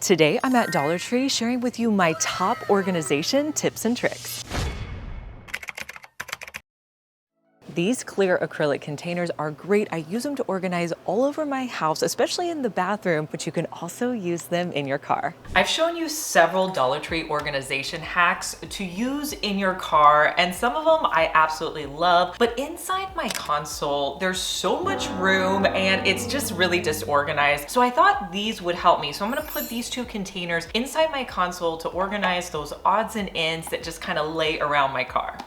Today I'm at Dollar Tree sharing with you my top organization tips and tricks. These clear acrylic containers are great. I use them to organize all over my house, especially in the bathroom, but you can also use them in your car. I've shown you several Dollar Tree organization hacks to use in your car, and some of them I absolutely love, but inside my console, there's so much room and it's just really disorganized. So I thought these would help me. So I'm gonna put these two containers inside my console to organize those odds and ends that just kind of lay around my car.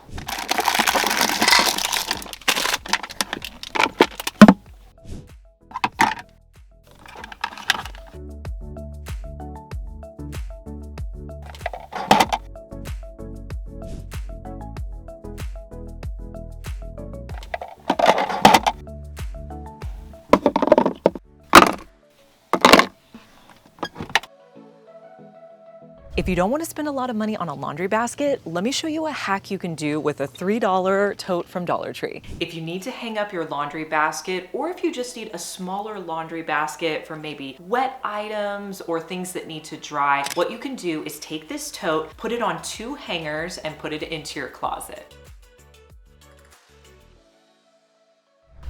If you don't want to spend a lot of money on a laundry basket, let me show you a hack you can do with a $3 tote from Dollar Tree. If you need to hang up your laundry basket, or if you just need a smaller laundry basket for maybe wet items or things that need to dry, what you can do is take this tote, put it on 2 hangers, and put it into your closet.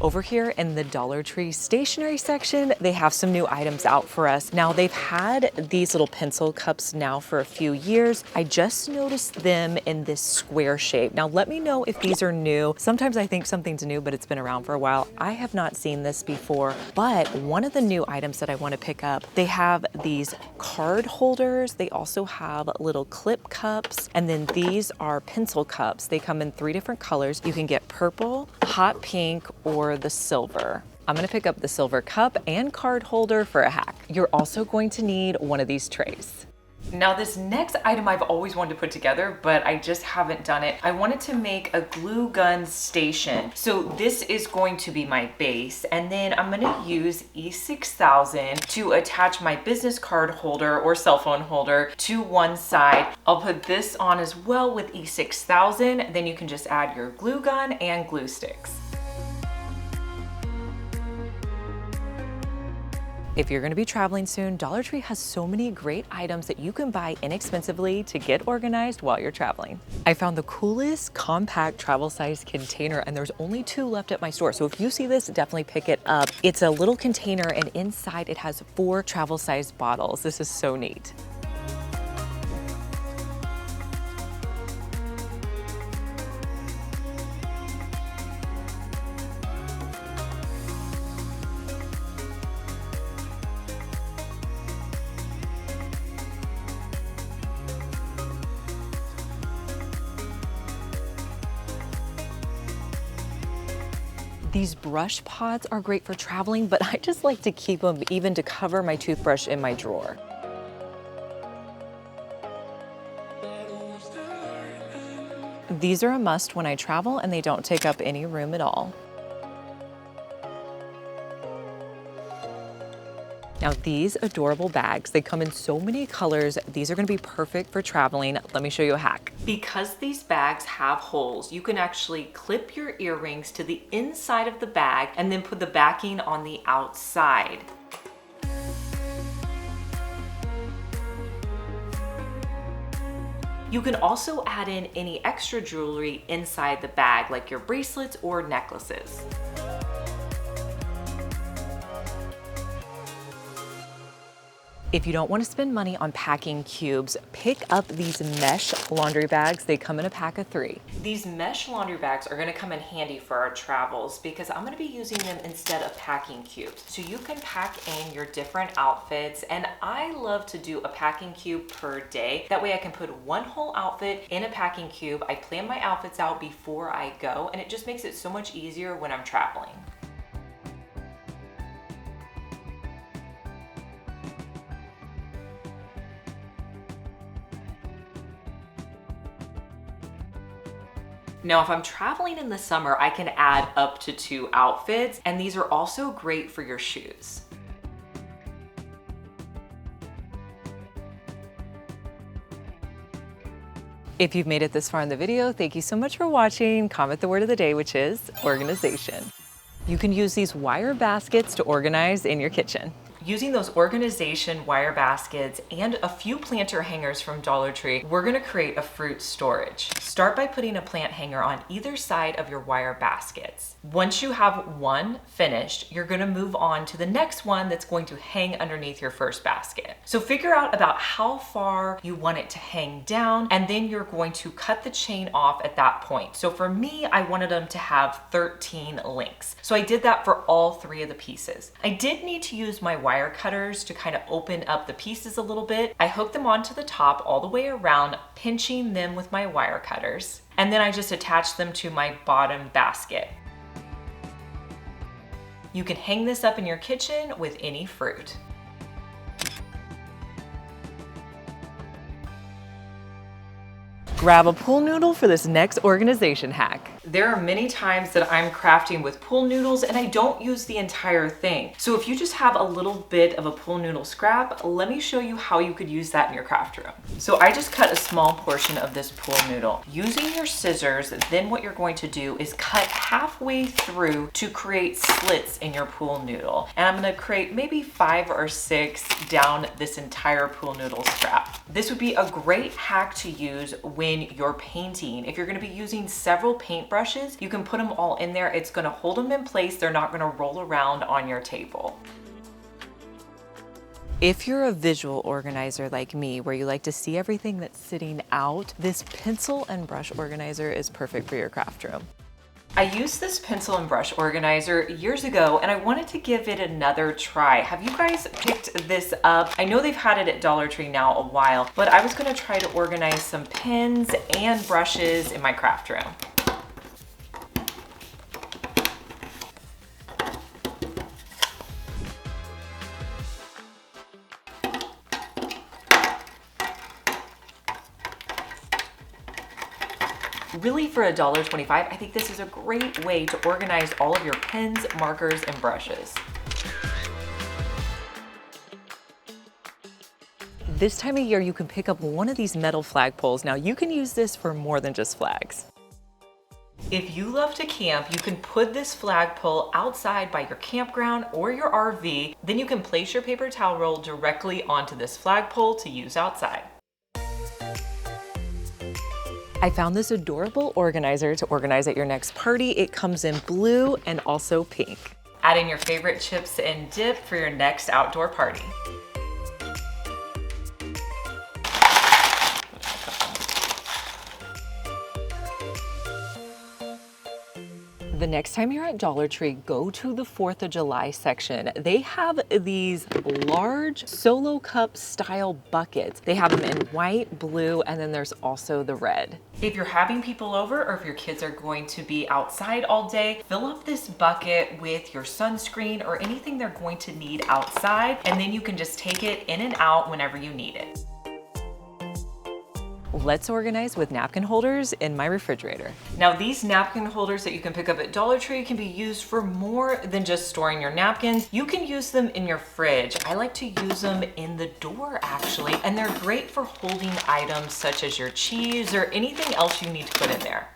Over here in the Dollar Tree stationery section, they have some new items out for us. Now, they've had these little pencil cups now for a few years. I just noticed them in this square shape. Now, let me know if these are new. Sometimes I think something's new, but it's been around for a while. I have not seen this before, but one of the new items that I want to pick up, they have these card holders. They also have little clip cups, and then these are pencil cups. They come in 3 different colors. You can get purple, hot pink, or the silver. I'm gonna pick up the silver cup and card holder for a hack. You're also going to need one of these trays. Now, this next item I've always wanted to put together, but I just haven't done it. I wanted to make a glue gun station. So this is going to be my base, and then I'm gonna use E6000 to attach my business card holder or cell phone holder to one side. I'll put this on as well with E6000. Then you can just add your glue gun and glue sticks. If you're gonna be traveling soon, Dollar Tree has so many great items that you can buy inexpensively to get organized while you're traveling. I found the coolest compact travel size container, and there's only 2 left at my store. So if you see this, definitely pick it up. It's a little container, and inside it has 4 travel size bottles. This is so neat. These brush pods are great for traveling, but I just like to keep them even to cover my toothbrush in my drawer. These are a must when I travel, and they don't take up any room at all. Now, these adorable bags, they come in so many colors. These are gonna be perfect for traveling. Let me show you a hack. Because these bags have holes, you can actually clip your earrings to the inside of the bag and then put the backing on the outside. You can also add in any extra jewelry inside the bag, like your bracelets or necklaces. If you don't want to spend money on packing cubes, pick up these mesh laundry bags. They come in a pack of 3. These mesh laundry bags are going to come in handy for our travels because I'm going to be using them instead of packing cubes. So you can pack in your different outfits, and I love to do a packing cube per day. That way I can put one whole outfit in a packing cube. I plan my outfits out before I go, and it just makes it so much easier when I'm traveling. Now, if I'm traveling in the summer, I can add up to 2 outfits, and these are also great for your shoes. If you've made it this far in the video, thank you so much for watching. Comment the word of the day, which is organization. You can use these wire baskets to organize in your kitchen. Using those organization wire baskets and a few planter hangers from Dollar Tree, we're gonna create a fruit storage. Start by putting a plant hanger on either side of your wire baskets. Once you have one finished, you're gonna move on to the next one that's going to hang underneath your first basket. So figure out about how far you want it to hang down, and then you're going to cut the chain off at that point. So for me, I wanted them to have 13 links. So I did that for all 3 of the pieces. I did need to use my wire cutters to kind of open up the pieces a little bit. I hooked them onto the top all the way around, pinching them with my wire cutters. And then I just attached them to my bottom basket. You can hang this up in your kitchen with any fruit. Grab a pool noodle for this next organization hack. There are many times that I'm crafting with pool noodles and I don't use the entire thing. So if you just have a little bit of a pool noodle scrap, let me show you how you could use that in your craft room. So I just cut a small portion of this pool noodle. Using your scissors, then what you're going to do is cut halfway through to create slits in your pool noodle. And I'm gonna create maybe 5 or 6 down this entire pool noodle scrap. This would be a great hack to use when you're painting. If you're gonna be using several paintbrushes, you can put them all in there. It's gonna hold them in place. They're not gonna roll around on your table. If you're a visual organizer like me, where you like to see everything that's sitting out, this pencil and brush organizer is perfect for your craft room. I used this pencil and brush organizer years ago and I wanted to give it another try. Have you guys picked this up? I know they've had it at Dollar Tree now a while, but I was gonna try to organize some pens and brushes in my craft room. Really, for $1.25, I think this is a great way to organize all of your pens, markers, and brushes. This time of year, you can pick up one of these metal flagpoles. Now, you can use this for more than just flags. If you love to camp, you can put this flagpole outside by your campground or your RV. Then you can place your paper towel roll directly onto this flagpole to use outside. I found this adorable organizer to organize at your next party. It comes in blue and also pink. Add in your favorite chips and dip for your next outdoor party. The next time you're at Dollar Tree, go to the 4th of July section. They have these large solo cup style buckets. They have them in white, blue, and then there's also the red. If you're having people over or if your kids are going to be outside all day, fill up this bucket with your sunscreen or anything they're going to need outside, and then you can just take it in and out whenever you need it. Let's organize with napkin holders in my refrigerator. Now, these napkin holders that you can pick up at Dollar Tree can be used for more than just storing your napkins. You can use them in your fridge. I like to use them in the door actually, and they're great for holding items such as your cheese or anything else you need to put in there.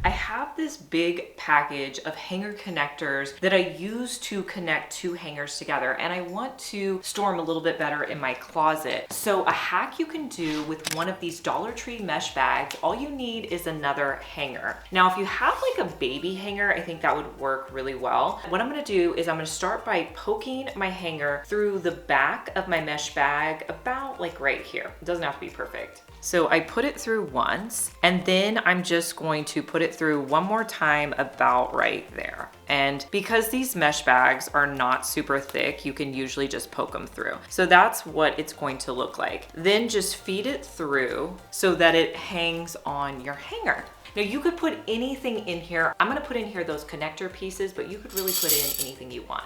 I have this big package of hanger connectors that I use to connect 2 hangers together, and I want to store them a little bit better in my closet. So a hack you can do with one of these Dollar Tree mesh bags, all you need is another hanger. Now, if you have like a baby hanger, I think that would work really well. What I'm gonna do is I'm gonna start by poking my hanger through the back of my mesh bag about like right here. It doesn't have to be perfect. So I put it through once, and then I'm just going to put it through one more time about right there. And because these mesh bags are not super thick, you can usually just poke them through. So that's what it's going to look like. Then just feed it through so that it hangs on your hanger. Now, you could put anything in here. I'm gonna put in here those connector pieces, but you could really put in anything you want.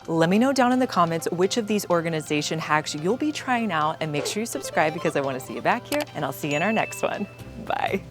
Let me know down in the comments which of these organization hacks you'll be trying out, and make sure you subscribe because I want to see you back here, and I'll see you in our next one. Bye.